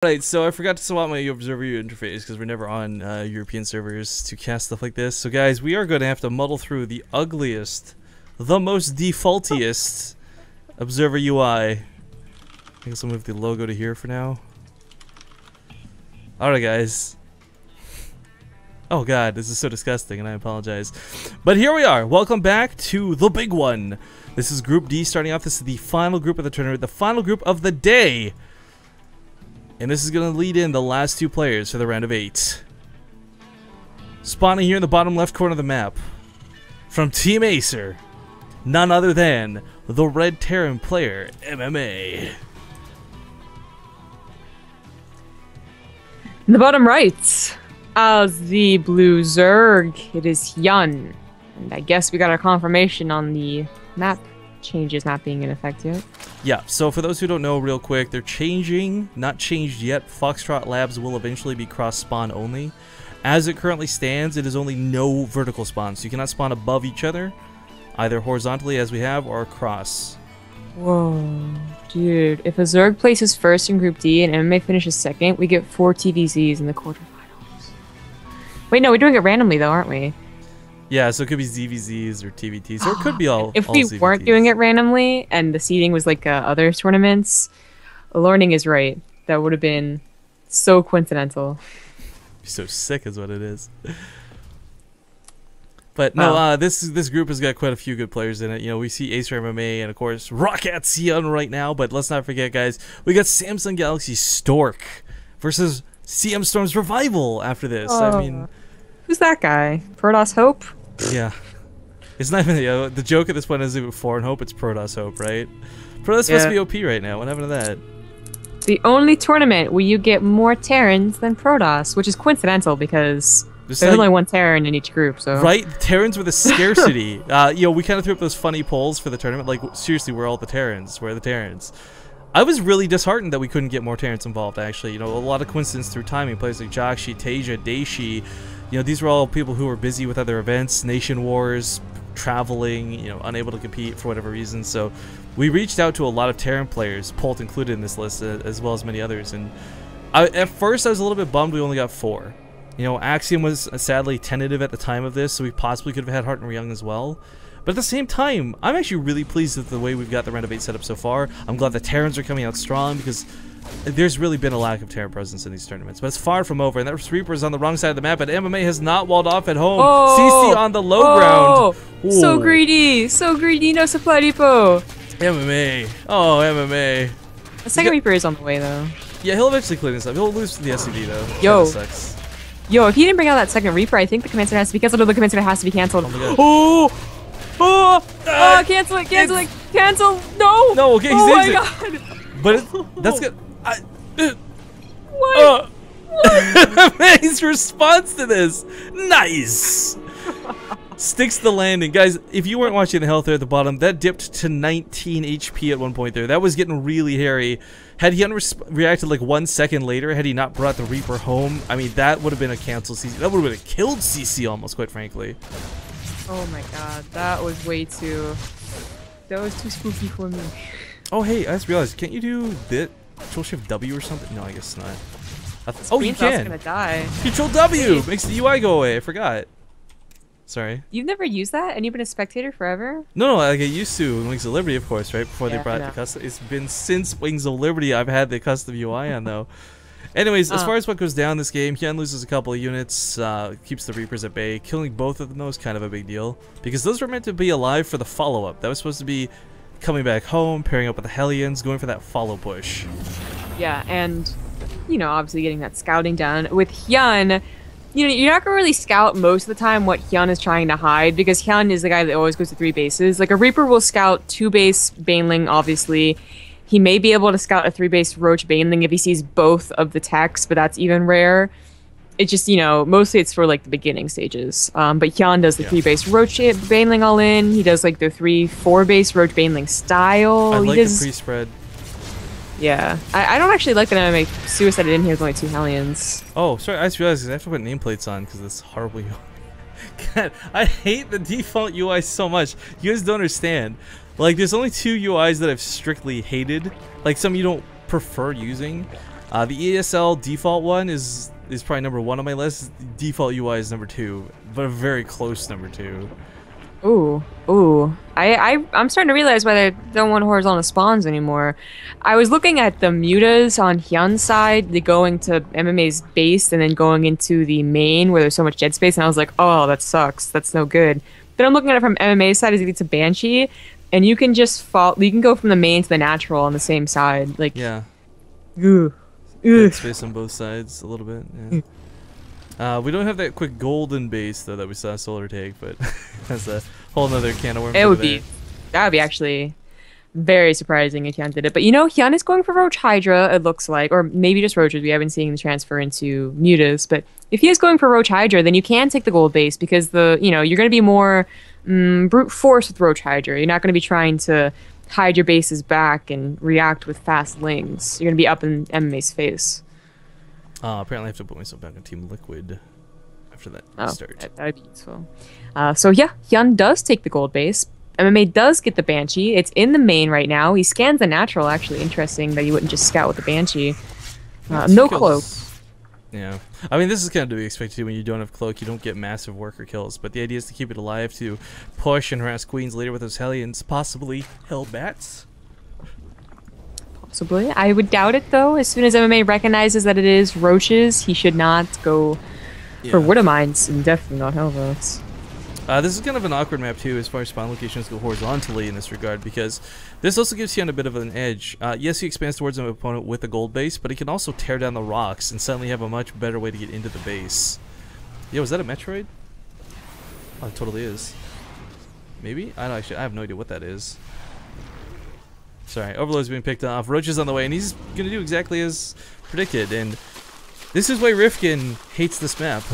Right, so I forgot to swap my observer view interface because we're never on European servers to cast stuff like this. So guys, we are going to have to muddle through the ugliest, the most defaultiest observer UI. I guess I'll move the logo to here for now. Alright guys. Oh god, this is so disgusting and I apologize. But here we are. Welcome back to the big one. This is Group D starting off. This is the final group of the tournament, the final group of the day. And this is going to lead in the last two players for the round of 8. Spawning here in the bottom left corner of the map. From Team Acer. None other than the Red Terran player, MMA. In the bottom right, as the blue Zerg, it is Hyun. And I guess we got our confirmation on the map changes not being in effect yet. Yeah, so for those who don't know, real quick, they're changing, not changed yet. Foxtrot Labs will eventually be cross-spawn only. As it currently stands, it is only no vertical spawn, so you cannot spawn above each other, either horizontally as we have, or across. Whoa, dude. If a Zerg places first in Group D and MMA finishes second, we get 4 TVZs in the quarterfinals. Wait, no, we're doing it randomly though, aren't we? Yeah, so it could be ZVZs or TVTs, or it could be all If we ZVTs. weren't doing it randomly and the seeding was like other tournaments, learning is right. That would have been so coincidental. So sick is what it is. But no, this group has got quite a few good players in it. You know, we see Acer MMA and of course Rocket Hyun right now. But let's not forget, guys, we got Samsung Galaxy Stork versus CM Storm's Revival after this. Oh. I mean, Who's that guy? Protoss Hope? yeah, it's not even the joke at this point isn't even Foreign Hope. It's Protoss Hope, right? Protoss supposed to be OP right now. What happened to that? The only tournament where you get more Terrans than Protoss, which is coincidental because there's only one Terran in each group. So right, Terrans with a scarcity. You know, we kind of threw up those funny polls for the tournament. Like, seriously, where are all the Terrans? Where are the Terrans? I was really disheartened that we couldn't get more Terrans involved. Actually, you know, a lot of coincidence through timing. Players like Jakshi, Tasia, Daishi. You know, these were all people who were busy with other events, nation wars, traveling, you know, unable to compete for whatever reason. So we reached out to a lot of Terran players, Polt included in this list, as well as many others. And at first I was a little bit bummed we only got 4. You know, Axiom was sadly tentative at the time of this, so we possibly could have had Hart and Young as well. But at the same time, I'm actually really pleased with the way we've got the round of 8 set up so far. I'm glad the Terrans are coming out strong because there's really been a lack of Terran presence in these tournaments. But it's far from over, and that Reaper is on the wrong side of the map, and MMA has not walled off at home. CC on the low ground. Ooh. So greedy, no supply depot. MMA. Oh, MMA. The second Reaper is on the way, though. Yeah, he'll eventually clean this up. He'll lose to the SCV, though. Yo. Sucks. Yo, if he didn't bring out that second Reaper, I think the command center has to be canceled, or the command center has to be canceled. Cancel it, cancel! No! No, okay, he's my god! But that's good. What? His response to this, nice. Sticks the landing, guys. If you weren't watching the health there at the bottom, that dipped to 19 HP at one point there. That was getting really hairy. Had he reacted like 1 second later, had he not brought the Reaper home, I mean, that would have been a cancel CC. That would have killed CC almost, quite frankly. Oh my god, that was way too. That was too spooky for me. Oh hey, I just realized, can't you do bit Control Shift W or something? No, I guess not. Oh, you can. Gonna die. Control W makes the UI go away. I forgot. Sorry. You've never used that, and you've been a spectator forever? No, like I used to in Wings of Liberty, of course, right before they brought the custom. It's been since Wings of Liberty I've had the custom UI on though. Anyways, as far as what goes down this game, Hyun loses a couple of units, keeps the Reapers at bay. Killing both of them was kind of a big deal because those were meant to be alive for the follow-up. That was supposed to be coming back home, pairing up with the Hellions, going for that follow push. Yeah, and, you know, obviously getting that scouting done. With Hyun, you know, you're not going to really scout most of the time what Hyun is trying to hide because Hyun is the guy that always goes to 3 bases. Like, a Reaper will scout 2-base Baneling, obviously. He may be able to scout a 3-base Roach Baneling if he sees both of the techs, but that's even rare. It's just, you know, mostly it's for, like, the beginning stages. But Hyun does the 3-base Roach Baneling all in. He does, like, the 4-base Roach Baneling style. I like the pre-spread. Yeah. I don't actually like that MMA Suicide in here with only 2 Hellions. Oh, sorry, I just realized I have to put nameplates on because this horrible UI. God, I hate the default UI so much. You guys don't understand. Like, there's only 2 UIs that I've strictly hated. Like, some you don't prefer using. The ESL default one is probably number 1 on my list. Default UI is number 2, but a very close number 2. Ooh. I'm starting to realize why they don't want horizontal spawns anymore. I was looking at the mutas on Hyun's side, the going to MMA's base and then going into the main where there's so much dead space, and I was like, oh, that sucks. That's no good. Then I'm looking at it from MMA's side as it gets a Banshee, and you can just fall. You can go from the main to the natural on the same side. Like, yeah. Ugh. Dead space on both sides a little bit. Yeah. We don't have that quick golden base though that we saw Solar take, but that's a whole nother can of worms. That would be actually very surprising if Hyun did it. But you know, Hyun is going for Roach Hydra, it looks like, or maybe just Roaches. We haven't seen the transfer into Mutas, but if he is going for Roach Hydra, then you can take the gold base because you're going to be more brute force with Roach Hydra. You're not going to be trying to hide your bases back and react with fast lings. You're going to be up in MMA's face. Apparently I have to put myself back on Team Liquid after that start. That'd be useful. So yeah, Hyun does take the gold base. MMA does get the Banshee. It's in the main right now. He scans the natural, actually. Interesting that you wouldn't just scout with the Banshee. No cloak. Yeah. I mean, this is kind of to be expected when you don't have cloak. You don't get massive worker kills. But the idea is to keep it alive, to push and harass queens later with those Hellions, possibly Hellbats. Possibly. I would doubt it, though. As soon as MMA recognizes that it is Roaches, he should not go for Widow Mines and definitely not Hellbats. This is kind of an awkward map too as far as spawn locations go horizontally in this regard, because this also gives Hyun a bit of an edge. Yes, he expands towards an opponent with a gold base, but he can also tear down the rocks and suddenly have a much better way to get into the base. Yo, is that a Metroid? Oh, it totally is. Maybe? I have no idea what that is. Sorry, Overlord's being picked off. Roach is on the way, and he's going to do exactly as predicted, and this is why Rifkin hates this map.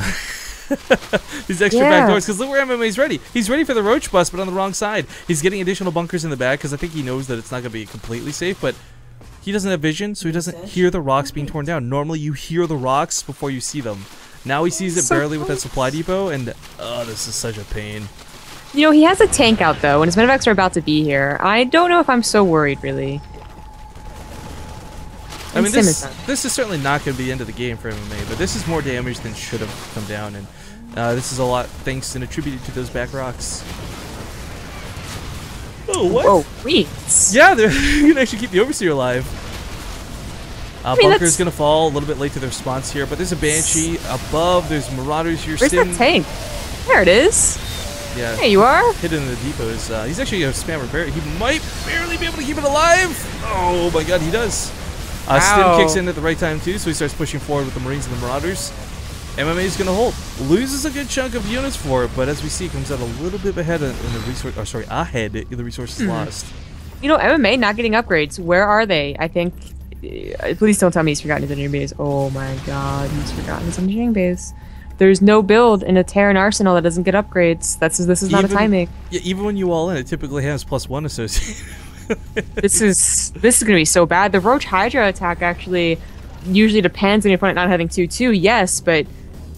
These extra back doors, because look where MMA's ready. He's ready for the Roach bust, but on the wrong side. He's getting additional bunkers in the back because I think he knows that it's not going to be completely safe, but he doesn't have vision, so he doesn't hear the rocks being torn down. Normally you hear the rocks before you see them. Now he sees it barely with that supply depot, and this is such a pain. You know, he has a tank out though, and his medevacs are about to be here. I don't know if I'm so worried, really. I mean, this is certainly not going to be the end of the game for MMA, but this is more damage than should have come down, and this is a lot thanks and attributed to those back rocks. Oh, what? Whoa, wait. Yeah, you can actually keep the Overseer alive. Bunker's going to fall a little bit late to their response here, but there's a Banshee above. There's Marauders here. Where's that tank? There it is. Yeah. There you are. Hidden in the depots. He's actually a spam repair. He might barely be able to keep it alive. Oh my god, he does. Stim kicks in at the right time too, so he starts pushing forward with the Marines and the Marauders. MMA is going to hold. Loses a good chunk of units for it, but as we see, comes out a little bit ahead in the resource. Or sorry, ahead in the resources lost. You know, MMA not getting upgrades. Where are they? I think. Please don't tell me he's forgotten his engineering base. Oh my god, he's forgotten his engineering base. There's no build in a Terran arsenal that doesn't get upgrades. This is not a timing. Yeah, even when you all in, it typically has +1 associated. This is gonna be so bad. The Roach Hydra attack actually usually depends on your opponent not having 2-2, yes, but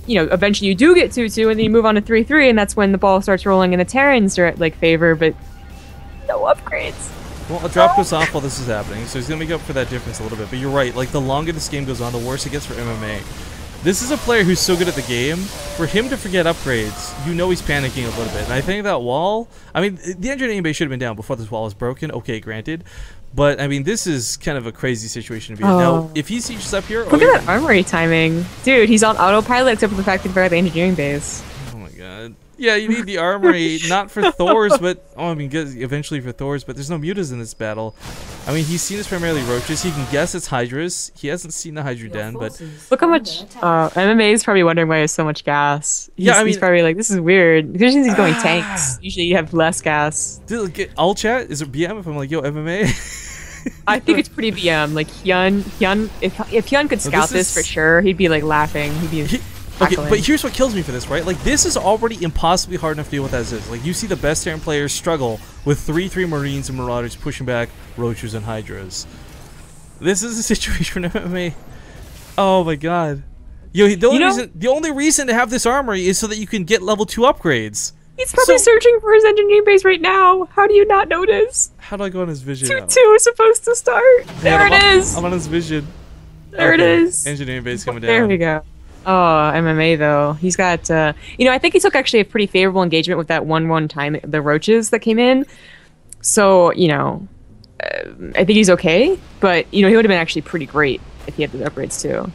you know, eventually you do get 2-2 and then you move on to 3-3, and that's when the ball starts rolling and the Terrans are at like favor, but no upgrades. Well, a drop goes off while this is happening, so he's gonna make up for that difference a little bit. But you're right, like the longer this game goes on, the worse it gets for MMA. This is a player who's so good at the game. For him to forget upgrades, you know he's panicking a little bit. And I think that wall, I mean, the engineering base should have been down before this wall was broken. Okay, granted. But, I mean, this is kind of a crazy situation to be in. Now, if he sieges up here... Look at that armory timing. Dude, he's on autopilot except for the fact that he forgot the engineering base. Oh my god. Yeah, you need the armory, not for Thor's, but... Oh, I mean, eventually for Thor's, but there's no mutas in this battle. I mean, he's seen as primarily Roaches. He can guess it's Hydras. He hasn't seen the Hydra Den, but... Look how much... MMA is probably wondering why he has so much gas. He's probably like, this is weird. Because he's going tanks. Usually you have less gas. Dude, I'll chat. Is it BM if I'm like, yo, MMA? I think it's pretty BM. Like, Hyun... If Hyun could scout this for sure, he'd be like laughing. He'd be... Okay, but here's what kills me for this, right? Like, this is already impossibly hard enough to deal with as is. Like, you see the best Terran players struggle with 3-3 Marines and Marauders pushing back Roaches and Hydras. This is a situation for MMA. Oh my god. Yo, the only reason to have this armory is so that you can get level 2 upgrades. He's probably searching for his engineering base right now. How do you not notice? How do I go on his vision? 2-2 is supposed to start. There it is. I'm on his vision. There it is. Engineering base coming down. There we go. Oh, MMA though. He's got, I think he took actually a pretty favorable engagement with that 1-1 time, the roaches that came in. So, I think he's okay, but, he would have been actually pretty great if he had the upgrades too.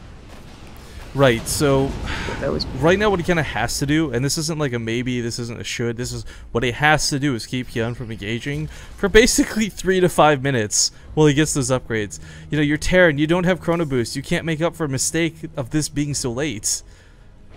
Right, so That was right now what he kind of has to do, and this isn't like a maybe, this isn't a should, this is what he has to do is keep Hyun from engaging for basically 3 to 5 minutes while he gets those upgrades. You're Terran, you don't have Chrono Boost, you can't make up for a mistake of this being so late.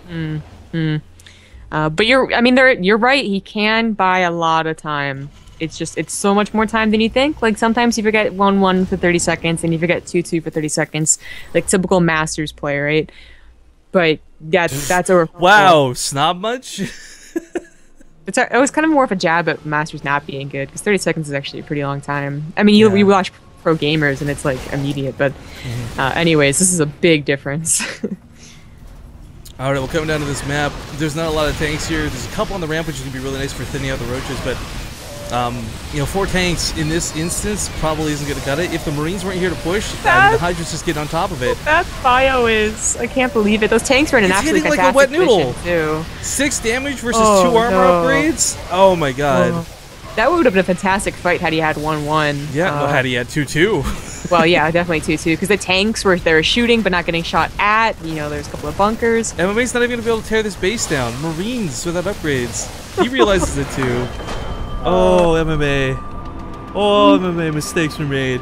But you're right, he can buy a lot of time. It's so much more time than you think. Like sometimes you forget 1-1 for 30 seconds and you forget 2-2 for 30 seconds, like typical Masters play, right? But that's over. Wow, snob much? It was kind of more of a jab at Masters not being good because 30 seconds is actually a pretty long time. I mean, you watch pro gamers and it's like immediate, but anyways, this is a big difference. All right, we're coming down to this map. There's not a lot of tanks here. There's a couple on the ramp, which is gonna be really nice for thinning out the roaches, but 4 tanks in this instance probably isn't going to cut it. If the Marines weren't here to push, the Hydras just get on top of it. That bio is... I can't believe it. Those tanks were in an absolutely fantastic like a wet noodle. Too. 6 damage versus 2 armor upgrades? Oh my god. That would have been a fantastic fight had he had 1-1. Yeah, had he had 2-2. Well, yeah, definitely 2-2. Because the tanks were shooting but not getting shot at. There's a couple of bunkers. MMA's not even going to be able to tear this base down. Marines without upgrades. He realizes it too. Oh, MMA. Oh, MMA mistakes were made.